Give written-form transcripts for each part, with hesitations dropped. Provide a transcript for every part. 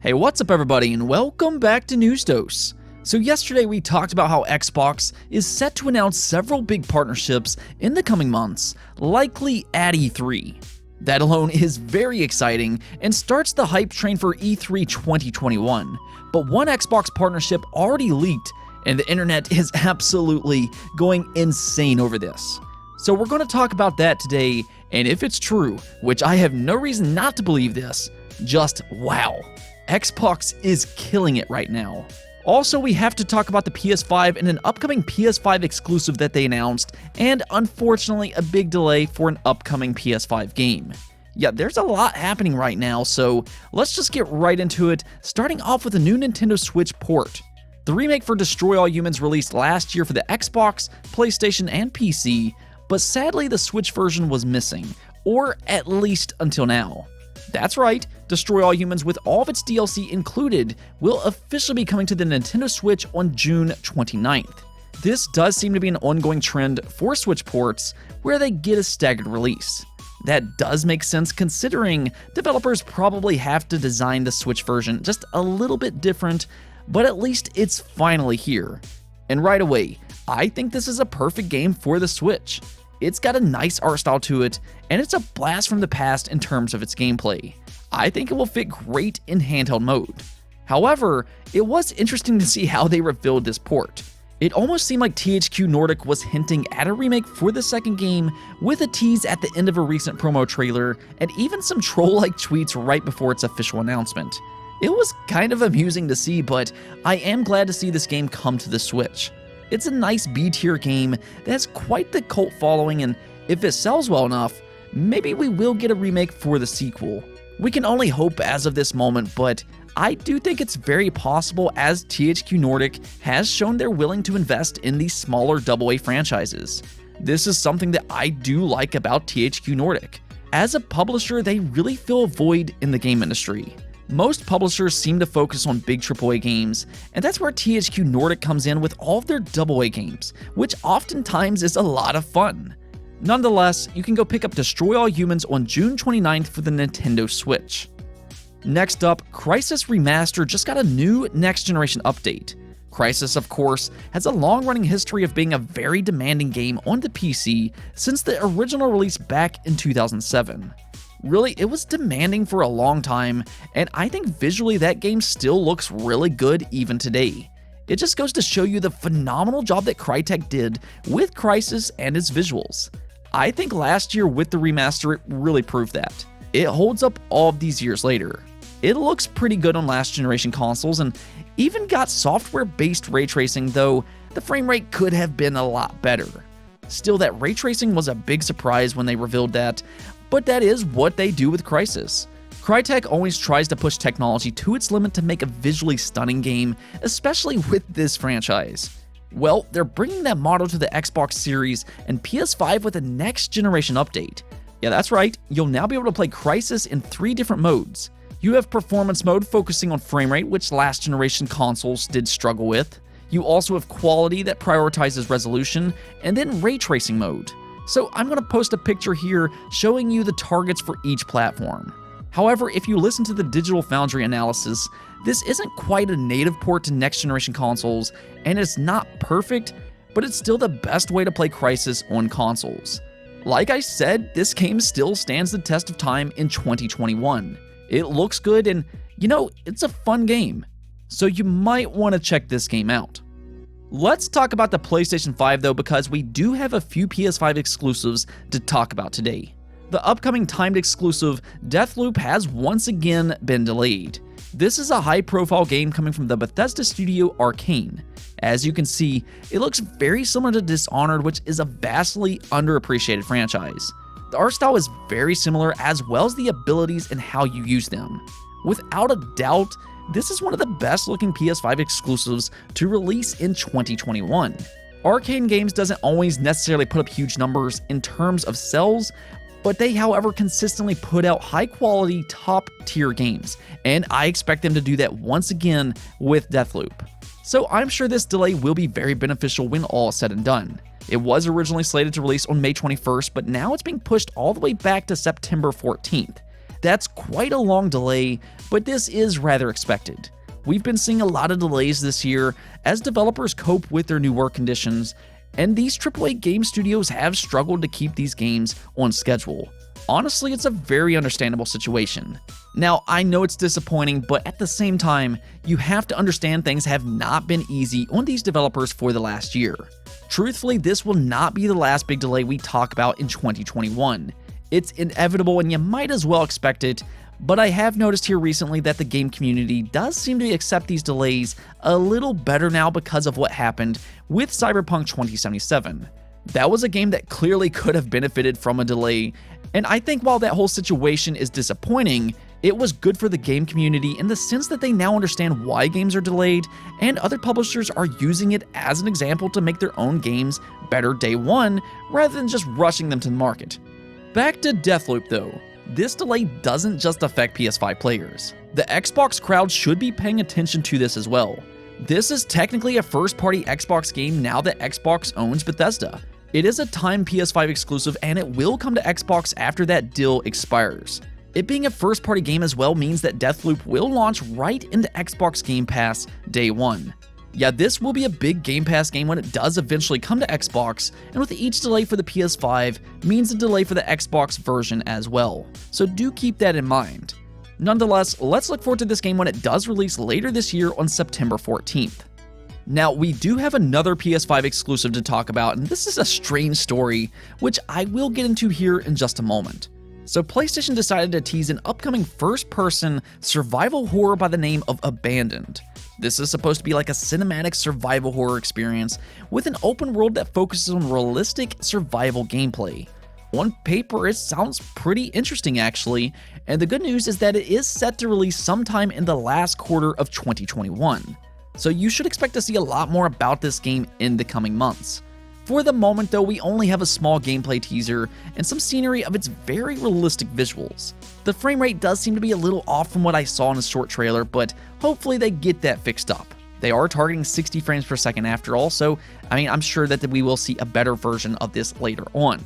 Hey, what's up everybody, and welcome back to News Dose. So yesterday we talked about how Xbox is set to announce several big partnerships in the coming months, likely at E3. That alone is very exciting and starts the hype train for E3 2021. But one Xbox partnership already leaked, and the internet is absolutely going insane over this. So we're going to talk about that today, and if it's true, which I have no reason not to believe this, just wow. Xbox is killing it right now. Also, we have to talk about the PS5 and an upcoming PS5 exclusive that they announced, and unfortunately a big delay for an upcoming PS5 game. Yeah, there's a lot happening right now, so let's just get right into it, starting off with a new Nintendo Switch port. The remake for Destroy All Humans released last year for the Xbox, PlayStation, and PC, but sadly the Switch version was missing, or at least until now. That's right, Destroy All Humans with all of its DLC included will officially be coming to the Nintendo Switch on June 29th. This does seem to be an ongoing trend for Switch ports where they get a staggered release. That does make sense considering developers probably have to design the Switch version just a little bit different, but at least it's finally here. And right away, I think this is a perfect game for the Switch. It's got a nice art style to it, and it's a blast from the past in terms of its gameplay. I think it will fit great in handheld mode. However, it was interesting to see how they revealed this port. It almost seemed like THQ Nordic was hinting at a remake for the second game with a tease at the end of a recent promo trailer, and even some troll-like tweets right before its official announcement. It was kind of amusing to see, but I am glad to see this game come to the Switch. It's a nice B-tier game that has quite the cult following, and if it sells well enough, maybe we will get a remake for the sequel. We can only hope as of this moment, but I do think it's very possible as THQ Nordic has shown they're willing to invest in these smaller AA franchises. This is something that I do like about THQ Nordic. As a publisher, they really fill a void in the game industry. Most publishers seem to focus on big AAA games, and that's where THQ Nordic comes in with all of their AA games, which oftentimes is a lot of fun. Nonetheless, you can go pick up Destroy All Humans on June 29th for the Nintendo Switch. Next up, Crysis Remastered just got a new next-generation update. Crysis, of course, has a long-running history of being a very demanding game on the PC since the original release back in 2007. Really, it was demanding for a long time, and I think visually that game still looks really good even today. It just goes to show you the phenomenal job that Crytek did with Crysis and its visuals. I think last year with the remaster it really proved that. It holds up all of these years later. It looks pretty good on last generation consoles and even got software-based ray tracing, though the frame rate could have been a lot better. Still, that ray tracing was a big surprise when they revealed that, but that is what they do with Crysis. Crytek always tries to push technology to its limit to make a visually stunning game, especially with this franchise. Well, they're bringing that model to the Xbox Series and PS5 with a next-generation update. Yeah, that's right, you'll now be able to play Crysis in 3 different modes. You have Performance Mode focusing on frame rate, which last-generation consoles did struggle with. You also have Quality that prioritizes resolution, and then Ray Tracing Mode. So I'm going to post a picture here showing you the targets for each platform. However, if you listen to the Digital Foundry analysis, this isn't quite a native port to next-generation consoles, and it's not perfect, but it's still the best way to play Crysis on consoles. Like I said, this game still stands the test of time in 2021. It looks good and, it's a fun game. So you might want to check this game out. Let's talk about the PlayStation 5 though, because we do have a few PS5 exclusives to talk about today. The upcoming timed exclusive Deathloop has once again been delayed. This is a high-profile game coming from the Bethesda studio Arcane. As you can see, it looks very similar to Dishonored, which is a vastly underappreciated franchise. The art style is very similar, as well as the abilities and how you use them. Without a doubt, this is one of the best looking PS5 exclusives to release in 2021. Arcane Games doesn't always necessarily put up huge numbers in terms of sales, but they, however, consistently put out high-quality, top-tier games, and I expect them to do that once again with Deathloop. So I'm sure this delay will be very beneficial when all is said and done. It was originally slated to release on May 21st, but now it's being pushed all the way back to September 14th. That's quite a long delay, but this is rather expected. We've been seeing a lot of delays this year as developers cope with their new work conditions, and these AAA game studios have struggled to keep these games on schedule. Honestly, it's a very understandable situation. Now, I know it's disappointing, but at the same time, you have to understand things have not been easy on these developers for the last year. Truthfully, this will not be the last big delay we talk about in 2021. It's inevitable and you might as well expect it, but I have noticed here recently that the game community does seem to accept these delays a little better now because of what happened with Cyberpunk 2077. That was a game that clearly could have benefited from a delay, and I think while that whole situation is disappointing, it was good for the game community in the sense that they now understand why games are delayed, and other publishers are using it as an example to make their own games better day one rather than just rushing them to the market. Back to Deathloop though. This delay doesn't just affect PS5 players. The Xbox crowd should be paying attention to this as well. This is technically a first-party Xbox game now that Xbox owns Bethesda. It is a timed PS5 exclusive and it will come to Xbox after that deal expires. It being a first-party game as well means that Deathloop will launch right into Xbox Game Pass day one. Yeah, this will be a big Game Pass game when it does eventually come to Xbox, and with each delay for the PS5 means a delay for the Xbox version as well, so do keep that in mind. Nonetheless, let's look forward to this game when it does release later this year on September 14th. Now, we do have another PS5 exclusive to talk about, and this is a strange story, which I will get into here in just a moment. So PlayStation decided to tease an upcoming first-person survival horror by the name of Abandoned. This is supposed to be like a cinematic survival horror experience with an open world that focuses on realistic survival gameplay. On paper, it sounds pretty interesting actually, and the good news is that it is set to release sometime in the last quarter of 2021. So you should expect to see a lot more about this game in the coming months. For the moment though, we only have a small gameplay teaser and some scenery of its very realistic visuals. The frame rate does seem to be a little off from what I saw in a short trailer, but hopefully they get that fixed up. They are targeting 60 frames per second after all, so I'm sure that we will see a better version of this later on.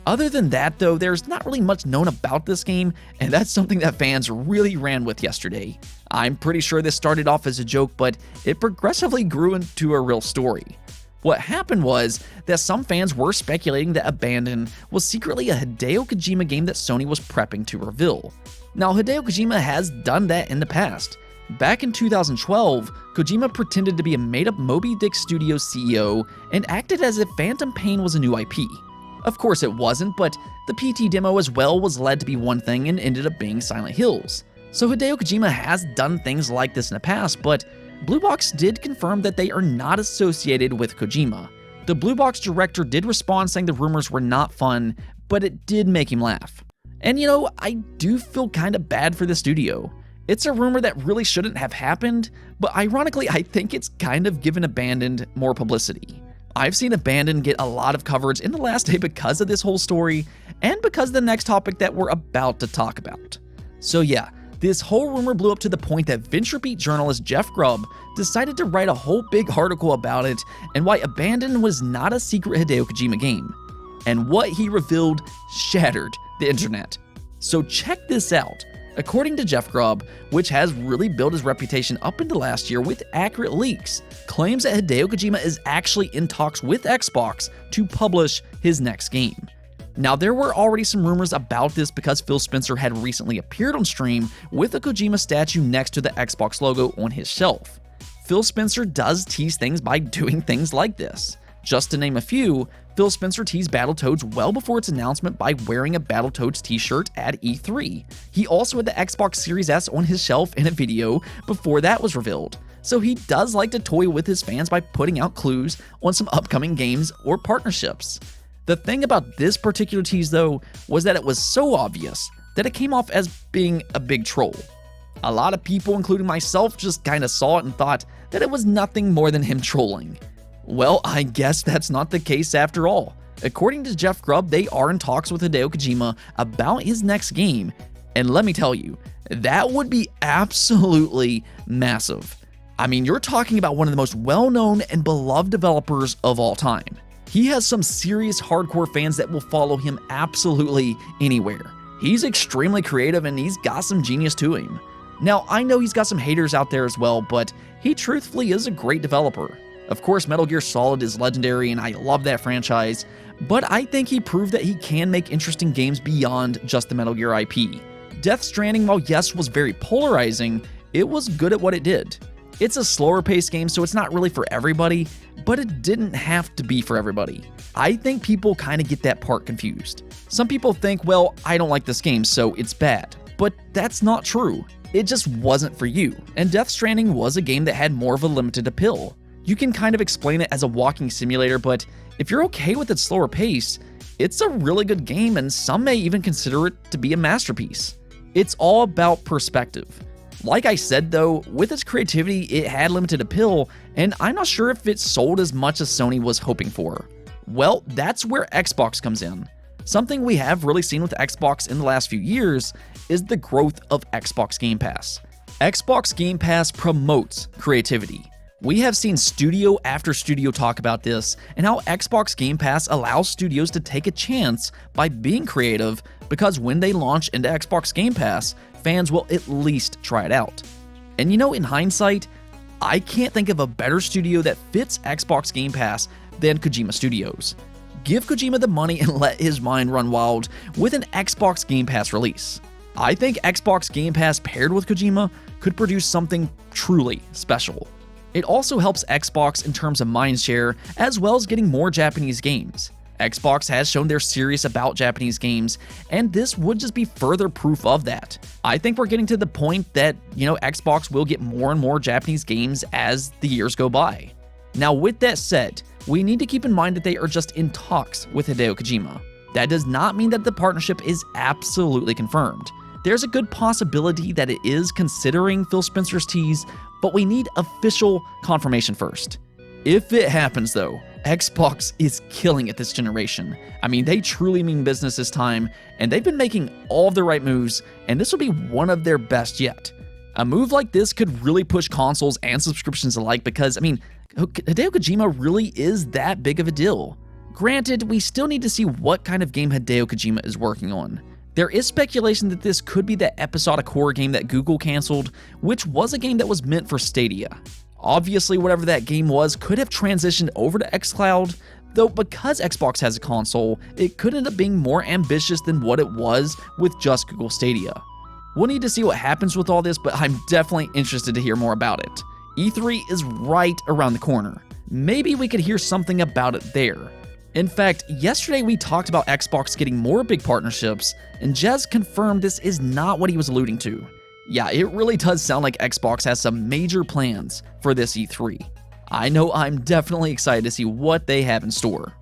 Other than that though, there's not really much known about this game, and that's something that fans really ran with yesterday. I'm pretty sure this started off as a joke, but it progressively grew into a real story. What happened was that some fans were speculating that Abandoned was secretly a Hideo Kojima game that Sony was prepping to reveal. Now, Hideo Kojima has done that in the past. Back in 2012, Kojima pretended to be a made-up Moby Dick Studios CEO and acted as if Phantom Pain was a new IP. Of course it wasn't, but the PT demo as well was led to be one thing and ended up being Silent Hills. So Hideo Kojima has done things like this in the past, but Blue Box did confirm that they are not associated with Kojima. The Blue Box director did respond saying the rumors were not fun, but it did make him laugh. And I do feel kind of bad for the studio. It's a rumor that really shouldn't have happened, but ironically I think it's kind of given Abandoned more publicity. I've seen Abandoned get a lot of coverage in the last day because of this whole story, and because of the next topic that we're about to talk about. So yeah, this whole rumor blew up to the point that VentureBeat journalist Jeff Grubb decided to write a whole big article about it and why Abandoned was not a secret Hideo Kojima game. And what he revealed shattered the internet. So check this out. According to Jeff Grubb, which has really built his reputation up into last year with accurate leaks, claims that Hideo Kojima is actually in talks with Xbox to publish his next game. Now, there were already some rumors about this because Phil Spencer had recently appeared on stream with a Kojima statue next to the Xbox logo on his shelf. Phil Spencer does tease things by doing things like this. Just to name a few, Phil Spencer teased Battletoads well before its announcement by wearing a Battletoads t-shirt at E3. He also had the Xbox Series S on his shelf in a video before that was revealed. So he does like to toy with his fans by putting out clues on some upcoming games or partnerships. The thing about this particular tease though was that it was so obvious that it came off as being a big troll. A lot of people, including myself, just kinda saw it and thought that it was nothing more than him trolling. Well, I guess that's not the case after all. According to Jeff Grubb, they are in talks with Hideo Kojima about his next game, and let me tell you, that would be absolutely massive. You're talking about one of the most well-known and beloved developers of all time. He has some serious hardcore fans that will follow him absolutely anywhere. He's extremely creative and he's got some genius to him. Now, I know he's got some haters out there as well, but he truthfully is a great developer. Of course, Metal Gear Solid is legendary and I love that franchise, but I think he proved that he can make interesting games beyond just the Metal Gear IP. Death Stranding, while yes was very polarizing, it was good at what it did. It's a slower paced game, so it's not really for everybody, but it didn't have to be for everybody. I think people kind of get that part confused. Some people think, well, I don't like this game, so it's bad. But that's not true. It just wasn't for you. And Death Stranding was a game that had more of a limited appeal. You can kind of explain it as a walking simulator, but if you're okay with its slower pace, it's a really good game and some may even consider it to be a masterpiece. It's all about perspective. Like I said though, with its creativity, it had limited appeal, and I'm not sure if it sold as much as Sony was hoping for. Well, that's where Xbox comes in. Something we have really seen with Xbox in the last few years is the growth of Xbox Game Pass. Xbox Game Pass promotes creativity. We have seen studio after studio talk about this and how Xbox Game Pass allows studios to take a chance by being creative because when they launch into Xbox Game Pass, fans will at least try it out. And you know, in hindsight, I can't think of a better studio that fits Xbox Game Pass than Kojima Studios. Give Kojima the money and let his mind run wild with an Xbox Game Pass release. I think Xbox Game Pass paired with Kojima could produce something truly special. It also helps Xbox in terms of mindshare, as well as getting more Japanese games. Xbox has shown they're serious about Japanese games, and this would just be further proof of that. I think we're getting to the point that, Xbox will get more and more Japanese games as the years go by. Now, with that said, we need to keep in mind that they are just in talks with Hideo Kojima. That does not mean that the partnership is absolutely confirmed. There's a good possibility that it is considering Phil Spencer's tease, but we need official confirmation first. If it happens though, Xbox is killing it this generation. I mean, they truly mean business this time, and they've been making all of the right moves, and this will be one of their best yet. A move like this could really push consoles and subscriptions alike because, Hideo Kojima really is that big of a deal. Granted, we still need to see what kind of game Hideo Kojima is working on. There is speculation that this could be that episodic horror game that Google canceled, which was a game that was meant for Stadia. Obviously, whatever that game was could have transitioned over to xCloud, though because Xbox has a console, it could end up being more ambitious than what it was with just Google Stadia. We'll need to see what happens with all this, but I'm definitely interested to hear more about it. E3 is right around the corner. Maybe we could hear something about it there. In fact, yesterday we talked about Xbox getting more big partnerships, and Jez confirmed this is not what he was alluding to. Yeah, it really does sound like Xbox has some major plans for this E3. I know I'm definitely excited to see what they have in store.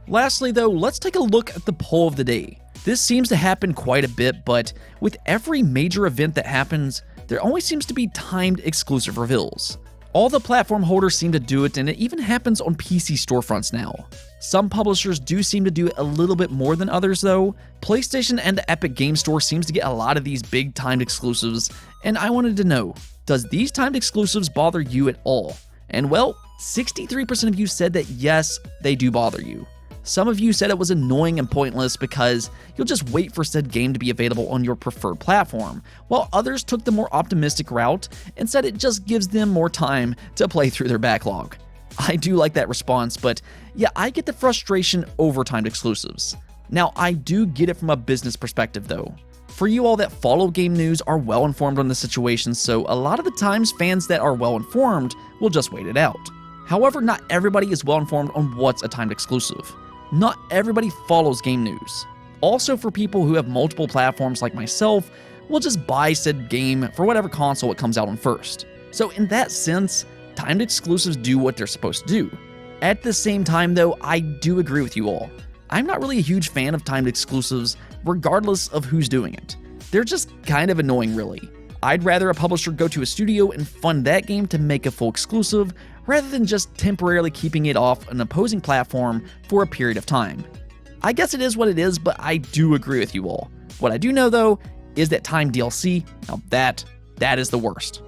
Lastly though, let's take a look at the poll of the day. This seems to happen quite a bit, but with every major event that happens, there always seems to be timed exclusive reveals. All the platform holders seem to do it, and it even happens on PC storefronts now. Some publishers do seem to do it a little bit more than others though. PlayStation and the Epic Game Store seems to get a lot of these big timed exclusives, and I wanted to know, does these timed exclusives bother you at all? And well, 63% of you said that yes, they do bother you. Some of you said it was annoying and pointless because you'll just wait for said game to be available on your preferred platform, while others took the more optimistic route and said it just gives them more time to play through their backlog. I do like that response, but yeah, I get the frustration over timed exclusives. Now, I do get it from a business perspective though. For you all that follow game news are well informed on the situation, so a lot of the times fans that are well informed will just wait it out. However, not everybody is well informed on what's a timed exclusive. Not everybody follows game news. Also, for people who have multiple platforms like myself, we'll just buy said game for whatever console it comes out on first. So in that sense, timed exclusives do what they're supposed to do. At the same time though, I do agree with you all. I'm not really a huge fan of timed exclusives regardless of who's doing it. They're just kind of annoying really. I'd rather a publisher go to a studio and fund that game to make a full exclusive rather than just temporarily keeping it off an opposing platform for a period of time. I guess it is what it is, but I do agree with you all. What I do know though is that timed DLC, now that is the worst.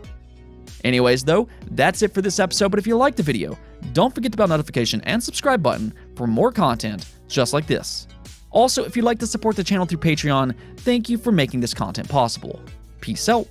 Anyways though, that's it for this episode, but if you liked the video, don't forget the bell notification and subscribe button for more content just like this. Also, if you'd like to support the channel through Patreon, thank you for making this content possible. Peace out.